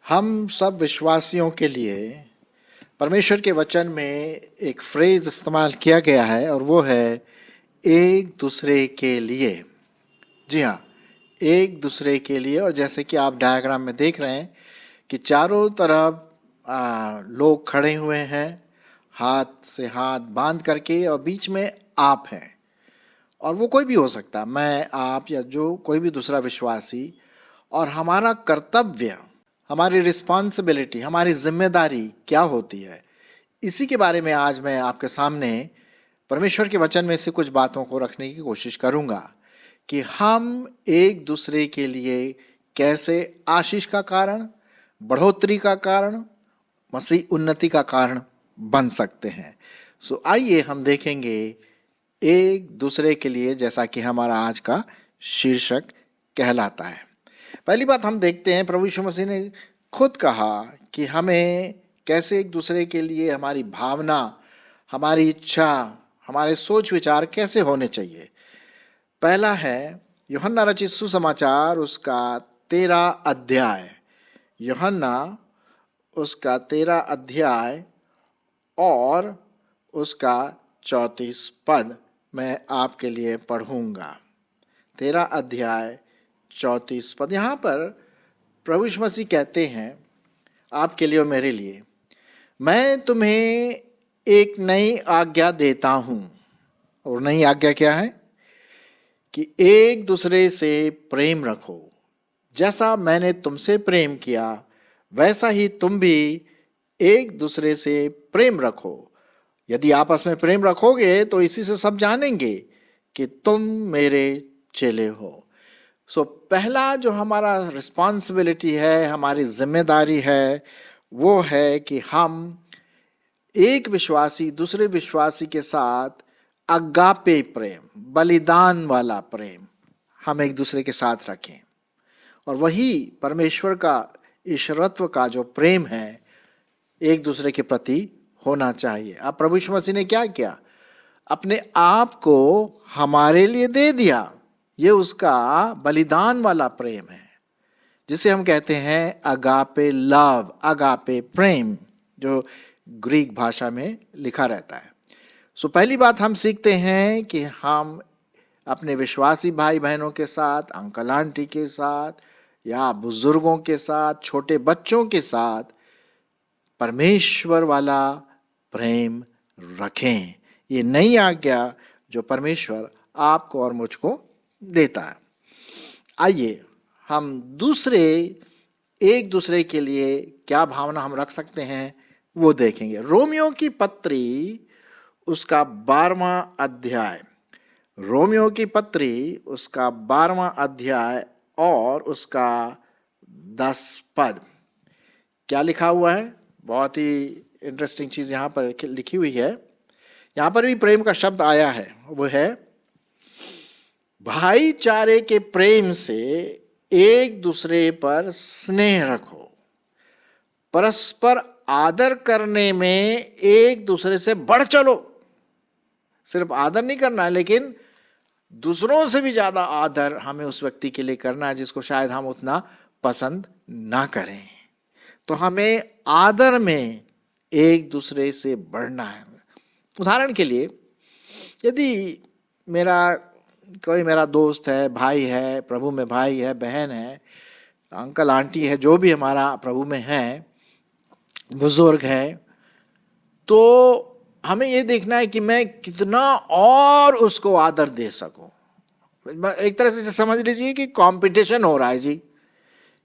हम सब विश्वासियों के लिए परमेश्वर के वचन में एक फ्रेज इस्तेमाल किया गया है और वो है एक दूसरे के लिए। जी हाँ, एक दूसरे के लिए। और जैसे कि आप डायग्राम में देख रहे हैं कि चारों तरफ लोग खड़े हुए हैं हाथ से हाथ बांध करके, और बीच में आप हैं। और वो कोई भी हो सकता, मैं, आप या जो कोई भी दूसरा विश्वासी। और हमारा कर्तव्य, हमारी रिस्पॉन्सिबिलिटी, हमारी जिम्मेदारी क्या होती है, इसी के बारे में आज मैं आपके सामने परमेश्वर के वचन में से कुछ बातों को रखने की कोशिश करूंगा कि हम एक दूसरे के लिए कैसे आशीष का कारण, बढ़ोतरी का कारण, मसीह उन्नति का कारण बन सकते हैं। सो आइए हम देखेंगे एक दूसरे के लिए, जैसा कि हमारा आज का शीर्षक कहलाता है। पहली बात हम देखते हैं, प्रभु यीशु मसीह ने खुद कहा कि हमें कैसे एक दूसरे के लिए हमारी भावना, हमारी इच्छा, हमारे सोच विचार कैसे होने चाहिए। पहला है यूहन्ना रचित सुसमाचार उसका 13 अध्याय, यूहन्ना उसका 13 अध्याय और उसका 34 पद मैं आपके लिए पढ़ूंगा। 13 अध्याय 34 पद। यहाँ पर प्रभु यीशु मसीह कहते हैं आपके लिए और मेरे लिए, मैं तुम्हें एक नई आज्ञा देता हूँ। और नई आज्ञा क्या है? कि एक दूसरे से प्रेम रखो। जैसा मैंने तुमसे प्रेम किया वैसा ही तुम भी एक दूसरे से प्रेम रखो। यदि आपस में प्रेम रखोगे तो इसी से सब जानेंगे कि तुम मेरे चेले हो। सो पहला जो हमारा रिस्पॉन्सिबिलिटी है, हमारी जिम्मेदारी है, वो है कि हम एक विश्वासी दूसरे विश्वासी के साथ अगापे प्रेम, बलिदान वाला प्रेम हम एक दूसरे के साथ रखें। और वही परमेश्वर का ईश्वरत्व का जो प्रेम है एक दूसरे के प्रति होना चाहिए। अब प्रभु यीशु मसीह ने क्या किया? अपने आप को हमारे लिए दे दिया। ये उसका बलिदान वाला प्रेम है जिसे हम कहते हैं अगापे लव, अगापे प्रेम, जो ग्रीक भाषा में लिखा रहता है। सो पहली बात हम सीखते हैं कि हम अपने विश्वासी भाई बहनों के साथ, अंकल आंटी के साथ, या बुजुर्गों के साथ, छोटे बच्चों के साथ परमेश्वर वाला प्रेम रखें। ये नई आज्ञा जो परमेश्वर आपको और मुझको देता है। आइए हम दूसरे एक दूसरे के लिए क्या भावना हम रख सकते हैं वो देखेंगे। रोमियो की पत्री उसका 12वां अध्याय, रोमियो की पत्री उसका 12वां अध्याय और उसका 10 पद। क्या लिखा हुआ है? बहुत ही इंटरेस्टिंग चीज यहाँ पर लिखी हुई है। यहाँ पर भी प्रेम का शब्द आया है, वो है भाईचारे के प्रेम से एक दूसरे पर स्नेह रखो। परस्पर आदर करने में एक दूसरे से बढ़ चलो। सिर्फ आदर नहीं करना है, लेकिन दूसरों से भी ज्यादा आदर हमें उस व्यक्ति के लिए करना है जिसको शायद हम उतना पसंद ना करें। तो हमें आदर में एक दूसरे से बढ़ना है। उदाहरण के लिए, यदि कोई मेरा दोस्त है, भाई है, प्रभु में भाई है, बहन है, अंकल आंटी है, जो भी हमारा प्रभु में है, बुजुर्ग है, तो हमें ये देखना है कि मैं कितना और उसको आदर दे सकूं। एक तरह से समझ लीजिए कि कंपटीशन हो रहा है जी,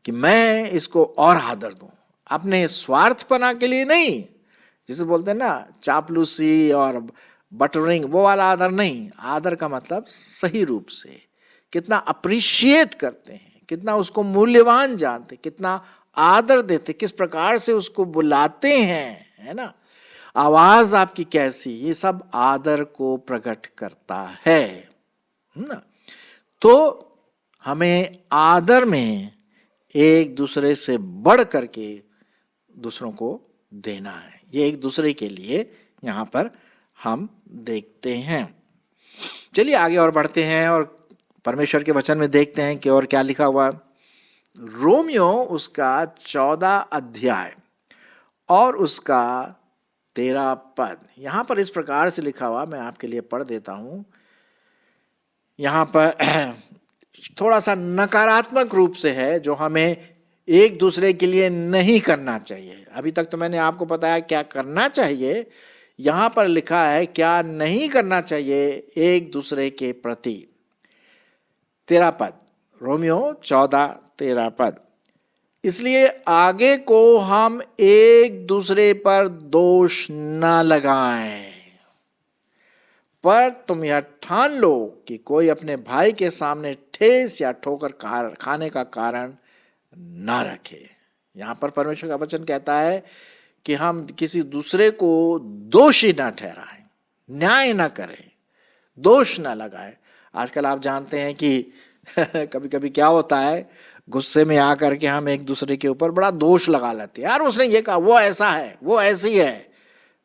कि मैं इसको और आदर दूं, अपने स्वार्थपना के लिए नहीं, जिसे बोलते हैं ना चापलूसी और बटरिंग, वो वाला आदर नहीं। आदर का मतलब सही रूप से कितना अप्रिशिएट करते हैं, कितना उसको मूल्यवान जानते, कितना आदर देते, किस प्रकार से उसको बुलाते हैं, है ना, आवाज आपकी कैसी, ये सब आदर को प्रकट करता है ना। तो हमें आदर में एक दूसरे से बढ़ करके दूसरों को देना है। ये एक दूसरे के लिए यहाँ पर हम देखते हैं। चलिए आगे और बढ़ते हैं और परमेश्वर के वचन में देखते हैं कि और क्या लिखा हुआ। रोमियो उसका 14 अध्याय और उसका 13 पद। यहां पर इस प्रकार से लिखा हुआ, मैं आपके लिए पढ़ देता हूं। यहां पर थोड़ा सा नकारात्मक रूप से है, जो हमें एक दूसरे के लिए नहीं करना चाहिए। अभी तक तो मैंने आपको बताया क्या करना चाहिए, यहां पर लिखा है क्या नहीं करना चाहिए एक दूसरे के प्रति। 13 पद, रोमियो 14:13 पद। इसलिए आगे को हम एक दूसरे पर दोष न लगाएं, पर तुम यह ठान लो कि कोई अपने भाई के सामने ठेस या ठोकर खाने का कारण ना रखे। यहां पर परमेश्वर का वचन कहता है कि हम किसी दूसरे को दोषी ना ठहराएं, न्याय ना करें, दोष ना लगाएं। आजकल आप जानते हैं कि कभी कभी क्या होता है, गुस्से में आकर के हम एक दूसरे के ऊपर बड़ा दोष लगा लेते हैं। यार उसने ये कहा, वो ऐसा है, वो ऐसी है।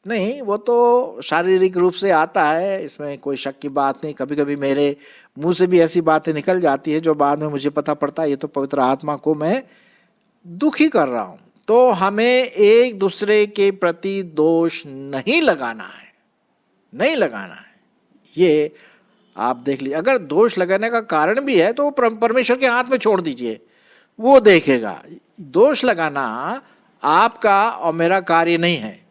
नहीं, वो तो शारीरिक रूप से आता है, इसमें कोई शक की बात नहीं। कभी कभी मेरे मुंह से भी ऐसी बातें निकल जाती है जो बाद में मुझे पता पड़ता है ये तो पवित्र आत्मा को मैं दुखी कर रहा हूं। तो हमें एक दूसरे के प्रति दोष नहीं लगाना है, नहीं लगाना है। ये आप देख लीजिए, अगर दोष लगाने का कारण भी है तो परमेश्वर के हाथ में छोड़ दीजिए, वो देखेगा। दोष लगाना आपका और मेरा कार्य नहीं है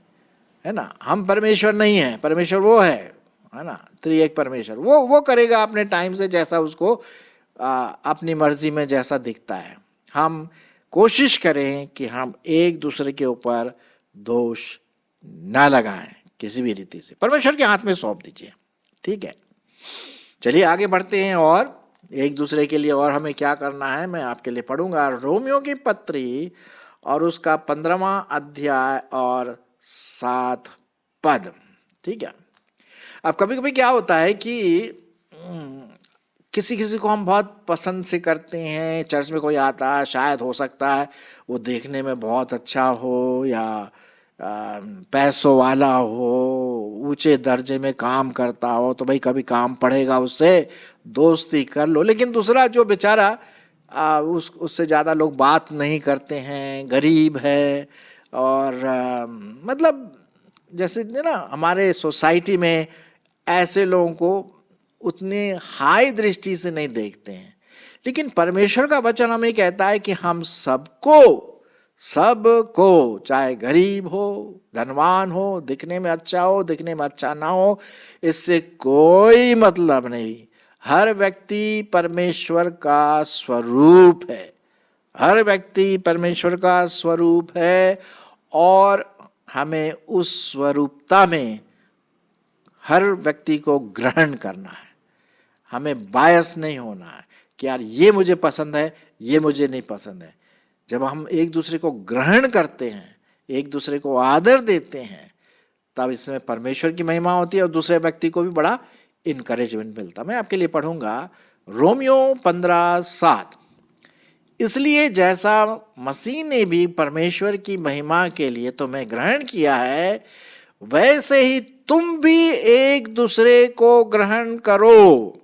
ना। हम परमेश्वर नहीं है, परमेश्वर वो है ना, त्रिएक परमेश्वर। वो करेगा अपने टाइम से, जैसा उसको अपनी मर्जी में जैसा दिखता है। हम कोशिश करें कि हम एक दूसरे के ऊपर दोष ना लगाएं किसी भी रीति से, परमेश्वर के हाथ में सौंप दीजिए। ठीक है, चलिए आगे बढ़ते हैं और एक दूसरे के लिए और हमें क्या करना है मैं आपके लिए पढ़ूंगा। रोमियो की पत्री और उसका 15वां अध्याय और 7 पद। ठीक है, अब कभी कभी क्या होता है कि किसी किसी को हम बहुत पसंद से करते हैं। चर्च में कोई आता है, शायद हो सकता है वो देखने में बहुत अच्छा हो या पैसों वाला हो, ऊंचे दर्जे में काम करता हो, तो भाई कभी काम पड़ेगा उससे, दोस्ती कर लो। लेकिन दूसरा जो बेचारा उससे ज़्यादा लोग बात नहीं करते हैं, गरीब है, और मतलब जैसे ना हमारे सोसाइटी में ऐसे लोगों को उतने हाई दृष्टि से नहीं देखते हैं। लेकिन परमेश्वर का वचन हमें कहता है कि हम सबको चाहे गरीब हो, धनवान हो, दिखने में अच्छा हो, दिखने में अच्छा ना हो, इससे कोई मतलब नहीं। हर व्यक्ति परमेश्वर का स्वरूप है, हर व्यक्ति परमेश्वर का स्वरूप है, और हमें उस स्वरूपता में हर व्यक्ति को ग्रहण करना है। हमें बायस नहीं होना है कि यार ये मुझे पसंद है, ये मुझे नहीं पसंद है। जब हम एक दूसरे को ग्रहण करते हैं, एक दूसरे को आदर देते हैं, तब इसमें परमेश्वर की महिमा होती है और दूसरे व्यक्ति को भी बड़ा इनकरेजमेंट मिलता है। मैं आपके लिए पढ़ूंगा रोमियो 15:7। इसलिए जैसा मसीह ने भी परमेश्वर की महिमा के लिए तुम्हें ग्रहण किया है, वैसे ही तुम भी एक दूसरे को ग्रहण करो।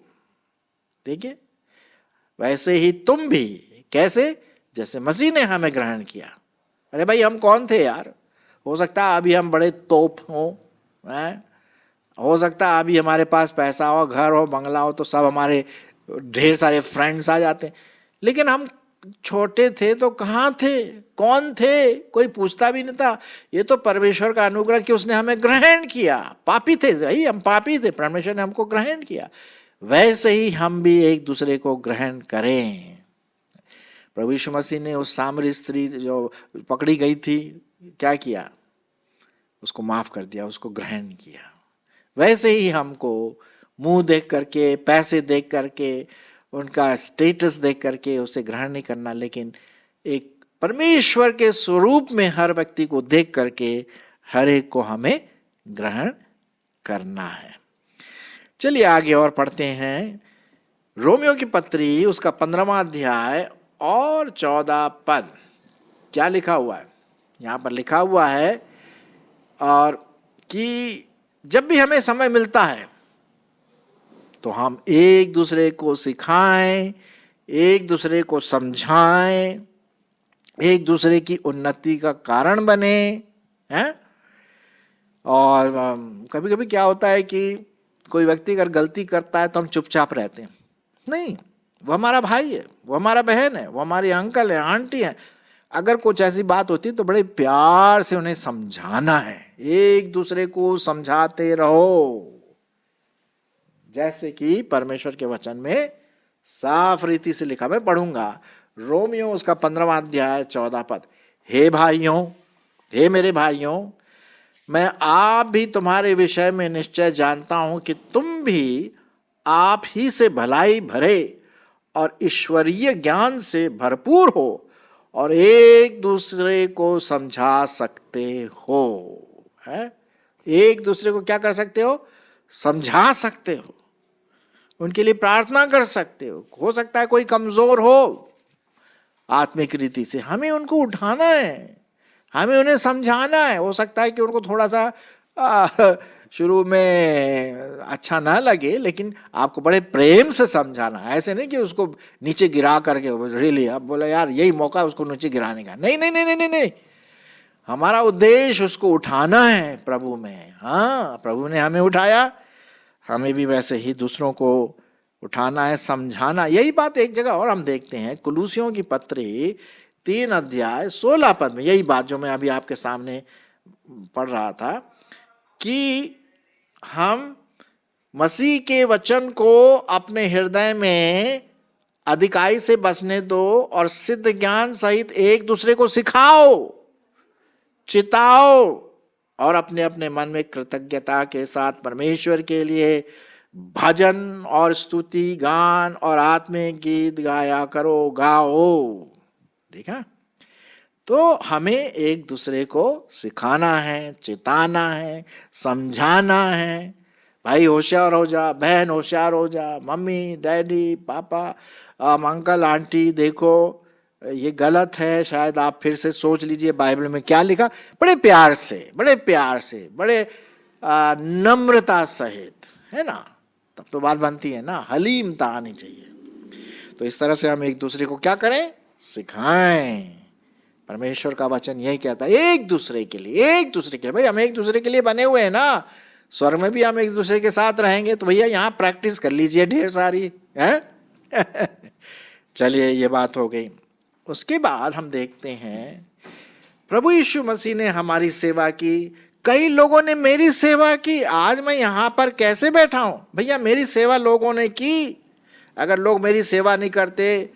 देखिए, वैसे ही तुम भी, कैसे? जैसे मसीह ने हमें ग्रहण किया। अरे भाई, हम कौन थे यार? हो सकता है अभी हम बड़े तोप हो सकता है अभी हमारे पास पैसा हो, घर हो, बंगला हो, तो सब हमारे ढेर सारे फ्रेंड्स आ जाते हैं। लेकिन हम छोटे थे तो कहाँ थे, कौन थे, कोई पूछता भी नहीं था। ये तो परमेश्वर का अनुग्रह कि उसने हमें ग्रहण किया। पापी थे भाई, हम पापी थे, परमेश्वर ने हमको ग्रहण किया। वैसे ही हम भी एक दूसरे को ग्रहण करें। प्रभु यीशु मसीह ने उस सामरी स्त्री जो पकड़ी गई थी, क्या किया? उसको माफ कर दिया, उसको ग्रहण किया। वैसे ही हमको मुंह देख करके, पैसे देख करके, उनका स्टेटस देख करके उसे ग्रहण नहीं करना, लेकिन एक परमेश्वर के स्वरूप में हर व्यक्ति को देख करके हर एक को हमें ग्रहण करना है। चलिए आगे और पढ़ते हैं। रोमियो की पत्री उसका 15वां अध्याय और 14 पद। क्या लिखा हुआ है? यहाँ पर लिखा हुआ है और कि जब भी हमें समय मिलता है तो हम एक दूसरे को सिखाएं, एक दूसरे को समझाएं, एक दूसरे की उन्नति का कारण बने, हैं। और कभी कभी क्या होता है कि कोई व्यक्ति अगर गलती करता है तो हम चुपचाप रहते हैं। नहीं, वो हमारा भाई है, वो हमारा बहन है, वो हमारे अंकल है, आंटी है। अगर कुछ ऐसी बात होती है तो बड़े प्यार से उन्हें समझाना है, एक दूसरे को समझाते रहो। जैसे कि परमेश्वर के वचन में साफ रीति से लिखा, मैं पढ़ूंगा रोमियो उसका 15वां अध्याय 14 पद। हे भाइयों, हे मेरे भाइयों, मैं आप भी तुम्हारे विषय में निश्चय जानता हूं कि तुम भी आप ही से भलाई भरे और ईश्वरीय ज्ञान से भरपूर हो और एक दूसरे को समझा सकते हो, है। एक दूसरे को क्या कर सकते हो? समझा सकते हो, उनके लिए प्रार्थना कर सकते हो सकता है कोई कमजोर हो आत्मिक रीति से, हमें उनको उठाना है, हमें उन्हें समझाना है। हो सकता है कि उनको थोड़ा सा शुरू में अच्छा ना लगे, लेकिन आपको बड़े प्रेम से समझाना है। ऐसे नहीं कि उसको नीचे गिरा करके रियली अब बोला यार यही मौका है उसको नीचे गिराने का। नहीं नहीं नहीं नहीं नहीं, नहीं। हमारा उद्देश्य उसको उठाना है प्रभु में। हाँ, प्रभु ने हमें उठाया, हमें भी वैसे ही दूसरों को उठाना है, समझाना। यही बात एक जगह और हम देखते हैं, कुलूसियों की पत्री 3 अध्याय 16 पद में यही बात जो मैं अभी आपके सामने पढ़ रहा था कि हम मसीह के वचन को अपने हृदय में अधिकाई से बसने दो और सिद्ध ज्ञान सहित एक दूसरे को सिखाओ, चिताओ और अपने अपने मन में कृतज्ञता के साथ परमेश्वर के लिए भजन और स्तुति गान और आत्मिक गीत गाया करो, गाओ। देखा, तो हमें एक दूसरे को सिखाना है, चिताना है, समझाना है। भाई होशियार हो जा, बहन होशियार हो जा, मम्मी डैडी पापा अंकल आंटी देखो ये गलत है, शायद आप फिर से सोच लीजिए बाइबल में क्या लिखा। बड़े प्यार से, बड़े प्यार से, बड़े नम्रता सहित, है ना, तब तो बात बनती है ना, हलीमता आनी चाहिए। तो इस तरह से हम एक दूसरे को क्या करें? सिखाएं। परमेश्वर का वचन यही कहता है, एक दूसरे के लिए, एक दूसरे के लिए। भाई हम एक दूसरे के लिए बने हुए हैं ना, स्वर्ग में भी हम एक दूसरे के साथ रहेंगे, तो भैया यहाँ प्रैक्टिस कर लीजिए ढेर सारी, है। चलिए, ये बात हो गई। उसके बाद हम देखते हैं प्रभु यीशु मसीह ने हमारी सेवा की, कई लोगों ने मेरी सेवा की। आज मैं यहाँ पर कैसे बैठा हूं? भैया मेरी सेवा लोगों ने की। अगर लोग मेरी सेवा नहीं करते,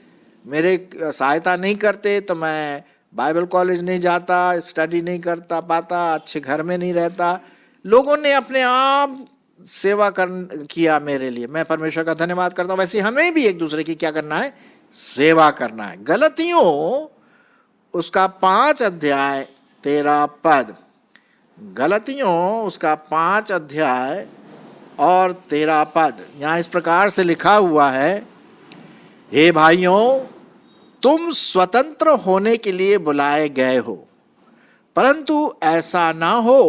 मेरे सहायता नहीं करते, तो मैं बाइबल कॉलेज नहीं जाता, स्टडी नहीं करता पाता, अच्छे घर में नहीं रहता। लोगों ने अपने आप सेवा किया मेरे लिए, मैं परमेश्वर का धन्यवाद करता हूँ। वैसे हमें भी एक दूसरे की क्या करना है? सेवा करना है। गलतियों उसका 5 अध्याय 13 पद, गलतियों उसका 5 अध्याय और 13 पद, यहां इस प्रकार से लिखा हुआ है, हे भाइयों, तुम स्वतंत्र होने के लिए बुलाए गए हो, परंतु ऐसा ना हो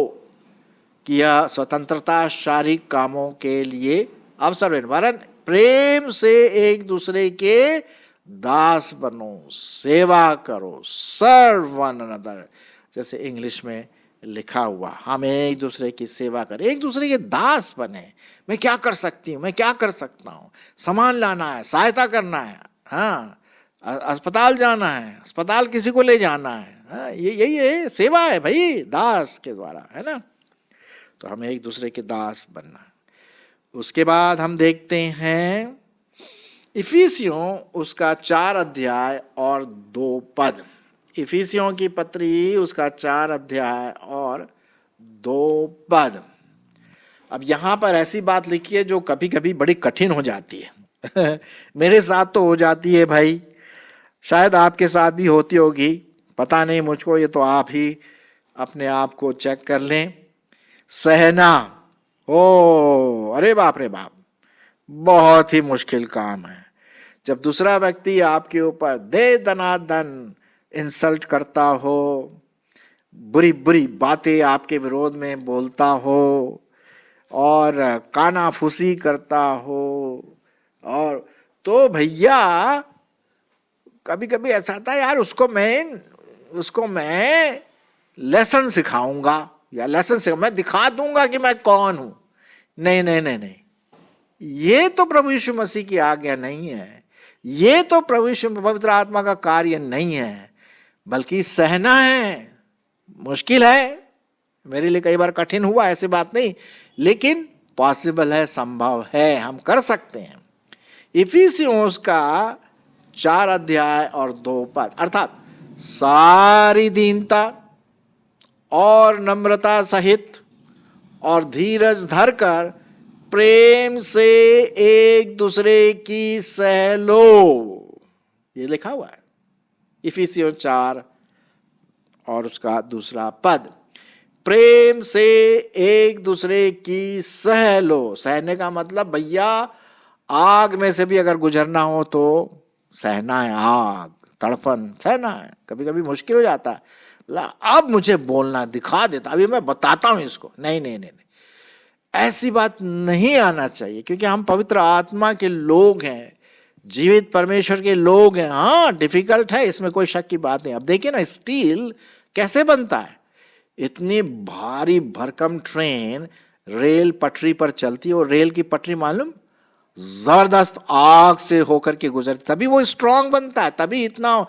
कि यह स्वतंत्रता शारीरिक कामों के लिए अवसर, वरन प्रेम से एक दूसरे के दास बनो, सेवा करो, सर्व वन अनदर, जैसे इंग्लिश में लिखा हुआ। हम एक दूसरे की सेवा करें, एक दूसरे के दास बने। मैं क्या कर सकती हूँ, मैं क्या कर सकता हूँ? सामान लाना है, सहायता करना है, हाँ, अस्पताल जाना है, अस्पताल किसी को ले जाना है, हाँ, यही सेवा है भाई, दास के द्वारा, है ना। तो हमें एक दूसरे के दास बनना है। उसके बाद हम देखते हैं इफिसियों उसका 4 अध्याय और 2 पद। इफिसियों की पत्री उसका 4 अध्याय और 2 पद। अब यहां पर ऐसी बात लिखी है जो कभी कभी बड़ी कठिन हो जाती है। मेरे साथ तो हो जाती है भाई, शायद आपके साथ भी होती होगी, पता नहीं मुझको, ये तो आप ही अपने आप को चेक कर लें। सहना, ओ अरे बाप रे बाप, बहुत ही मुश्किल काम है। जब दूसरा व्यक्ति आपके ऊपर दे दनादन इंसल्ट करता हो, बुरी बुरी बातें आपके विरोध में बोलता हो और कानाफूसी करता हो, और तो भैया कभी कभी ऐसा आता है यार उसको मैं उसको मैं लेसन सिखाऊंगा या मैं दिखा दूंगा कि मैं कौन हूं। नहीं नहीं नहीं नहीं, ये तो प्रभु यीशु मसीह की आज्ञा नहीं है, ये तो प्रभु यीशु पवित्र आत्मा का कार्य नहीं है, बल्कि सहना है। मुश्किल है, मेरे लिए कई बार कठिन हुआ, ऐसी बात नहीं, लेकिन पॉसिबल है, संभव है, हम कर सकते हैं। इफिसियों का 4 अध्याय और 2 पद, अर्थात सारी दीनता और नम्रता सहित और धीरज धरकर प्रेम से एक दूसरे की सह लो, ये लिखा हुआ है इफिसियों 4 और उसका 2 पद। प्रेम से एक दूसरे की सह लो। सहने का मतलब भैया आग में से भी अगर गुजरना हो तो सहना है, आग तड़पन सहना है। कभी कभी मुश्किल हो जाता है, अब मुझे बोलना दिखा देता, अभी मैं बताता हूं इसको। नहीं नहीं नहीं, ऐसी बात नहीं आना चाहिए, क्योंकि हम पवित्र आत्मा के लोग हैं, जीवित परमेश्वर के लोग हैं। हाँ, डिफिकल्ट है, इसमें कोई शक की बात नहीं। अब देखिए ना, स्टील कैसे बनता है। इतनी भारी भरकम ट्रेन रेल पटरी पर चलती है, और रेल की पटरी मालूम जबरदस्त आग से होकर के गुजरती, तभी वो स्ट्रांग बनता है, तभी इतना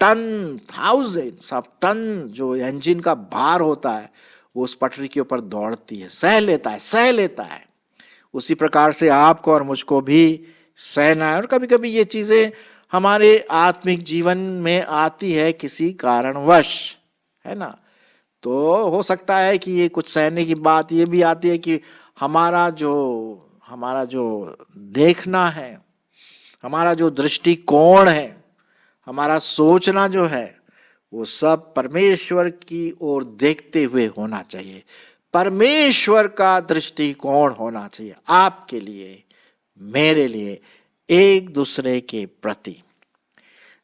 टन, थाउजेंड्स ऑफ टन जो इंजन का भार होता है वो उस पटरी के ऊपर दौड़ती है, सह लेता है। उसी प्रकार से आपको और मुझको भी सहना है। और कभी कभी ये चीजें हमारे आत्मिक जीवन में आती है किसी कारणवश, है ना। तो हो सकता है कि ये कुछ सहने की बात ये भी आती है कि हमारा जो देखना है, हमारा जो दृष्टिकोण है, हमारा सोचना जो है, वो सब परमेश्वर की ओर देखते हुए होना चाहिए। परमेश्वर का दृष्टिकोण होना चाहिए आपके लिए, मेरे लिए, एक दूसरे के प्रति।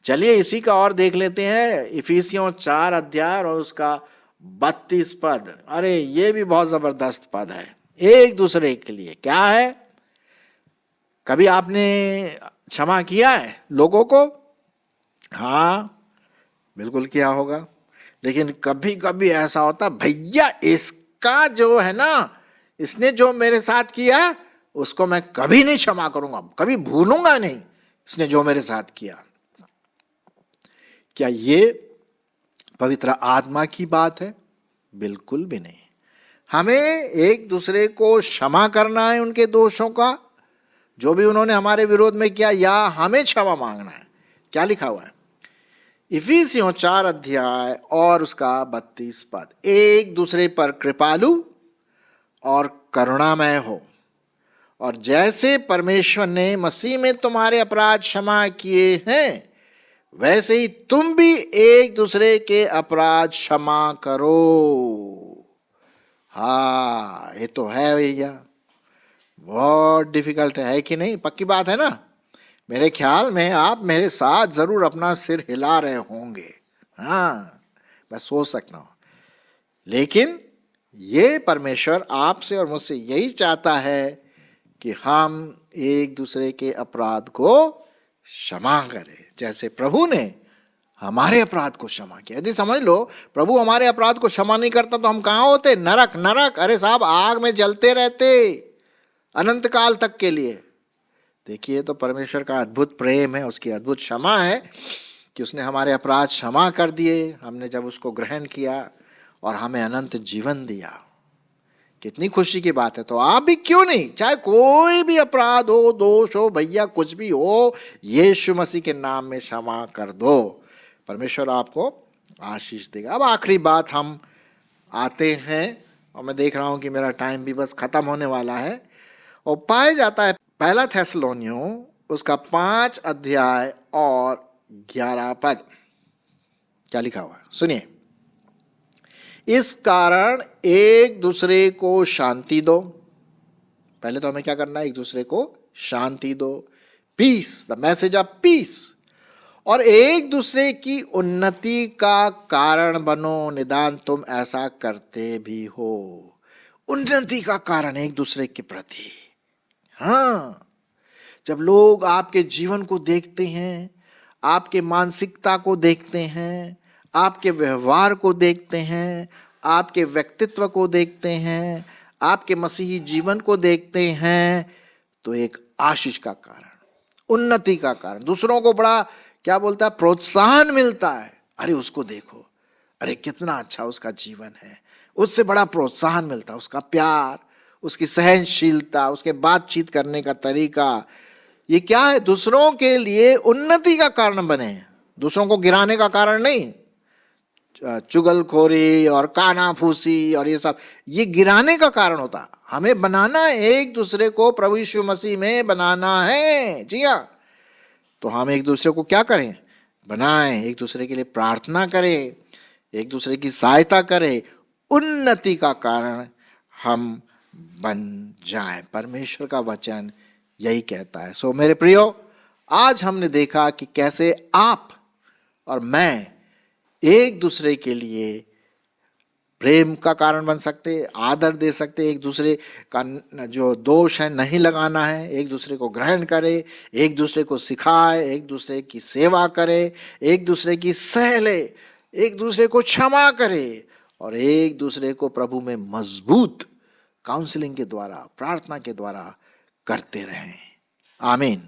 चलिए इसी का और देख लेते हैं, इफिसियों 4 अध्याय और उसका 32 पद। अरे ये भी बहुत जबरदस्त पद है, एक दूसरे के लिए। क्या है? कभी आपने क्षमा किया है लोगों को? हाँ, बिल्कुल किया होगा। लेकिन कभी कभी ऐसा होता, भैया इसका जो है ना, इसने जो मेरे साथ किया उसको मैं कभी नहीं क्षमा करूंगा, कभी भूलूंगा नहीं इसने जो मेरे साथ किया। क्या ये पवित्र आत्मा की बात है? बिल्कुल भी नहीं। हमें एक दूसरे को क्षमा करना है उनके दोषों का, जो भी उन्होंने हमारे विरोध में किया, या हमें क्षमा मांगना है। क्या लिखा हुआ है इफिसियों 4 अध्याय और उसका 32 पद। एक दूसरे पर कृपालु और करुणामय हो, और जैसे परमेश्वर ने मसीह में तुम्हारे अपराध क्षमा किए हैं, वैसे ही तुम भी एक दूसरे के अपराध क्षमा करो। हाँ, ये तो है भैया, बहुत डिफिकल्ट है कि नहीं? पक्की बात है ना। मेरे ख्याल में आप मेरे साथ जरूर अपना सिर हिला रहे होंगे। हाँ, मैं सोच सकता हूं। लेकिन ये परमेश्वर आपसे और मुझसे यही चाहता है कि हम एक दूसरे के अपराध को क्षमा करें, जैसे प्रभु ने हमारे अपराध को क्षमा किया। यदि समझ लो प्रभु हमारे अपराध को क्षमा नहीं करता तो हम कहाँ होते? नरक, नरक। अरे साहब, आग में जलते रहते अनंत काल तक के लिए। देखिए, तो परमेश्वर का अद्भुत प्रेम है, उसकी अद्भुत क्षमा है कि उसने हमारे अपराध क्षमा कर दिए, हमने जब उसको ग्रहण किया और हमें अनंत जीवन दिया। कितनी खुशी की बात है। तो आप भी क्यों नहीं, चाहे कोई भी अपराध हो, दोष हो, भैया कुछ भी हो, यीशु मसीह के नाम में क्षमा कर दो, परमेश्वर आपको आशीष देगा। अब आखिरी बात हम आते हैं, और मैं देख रहा हूं कि मेरा टाइम भी बस खत्म होने वाला है। और पाया जाता है 1 थेसलोनियों उसका 5 अध्याय और 11 पद। क्या लिखा हुआ है सुनिए। इस कारण एक दूसरे को शांति दो। पहले तो हमें क्या करना है? एक दूसरे को शांति दो, peace, the message of peace. और एक दूसरे की उन्नति का कारण बनो, निदान तुम ऐसा करते भी हो। उन्नति का कारण एक दूसरे के प्रति। हाँ, जब लोग आपके जीवन को देखते हैं, आपके मानसिकता को देखते हैं, आपके व्यवहार को देखते हैं, आपके व्यक्तित्व को देखते हैं, आपके मसीही जीवन को देखते हैं, तो एक आशीष का कारण, उन्नति का कारण, दूसरों को बड़ा क्या बोलता है, प्रोत्साहन मिलता है। अरे उसको देखो, अरे कितना अच्छा उसका जीवन है, उससे बड़ा प्रोत्साहन मिलता है। उसका प्यार, उसकी सहनशीलता, उसके बातचीत करने का तरीका, ये क्या है, दूसरों के लिए उन्नति का कारण बने, दूसरों को गिराने का कारण नहीं। चुगलखोरी और कानाफूसी और ये सब, ये गिराने का कारण होता। हमें बनाना है, एक दूसरे को प्रभु यीशु मसीह में बनाना है। जी हाँ, तो हम एक दूसरे को क्या करें, बनाएं, एक दूसरे के लिए प्रार्थना करें, एक दूसरे की सहायता करें, उन्नति का कारण हम बन जाएं। परमेश्वर का वचन यही कहता है। सो मेरे प्रियो, आज हमने देखा कि कैसे आप और मैं एक दूसरे के लिए प्रेम का कारण बन सकते, आदर दे सकते, एक दूसरे का जो दोष है नहीं लगाना है, एक दूसरे को ग्रहण करे, एक दूसरे को सिखाए, एक दूसरे की सेवा करे, एक दूसरे की सह ले, एक दूसरे को क्षमा करे और एक दूसरे को प्रभु में मजबूत काउंसलिंग के द्वारा, प्रार्थना के द्वारा करते रहें। आमीन।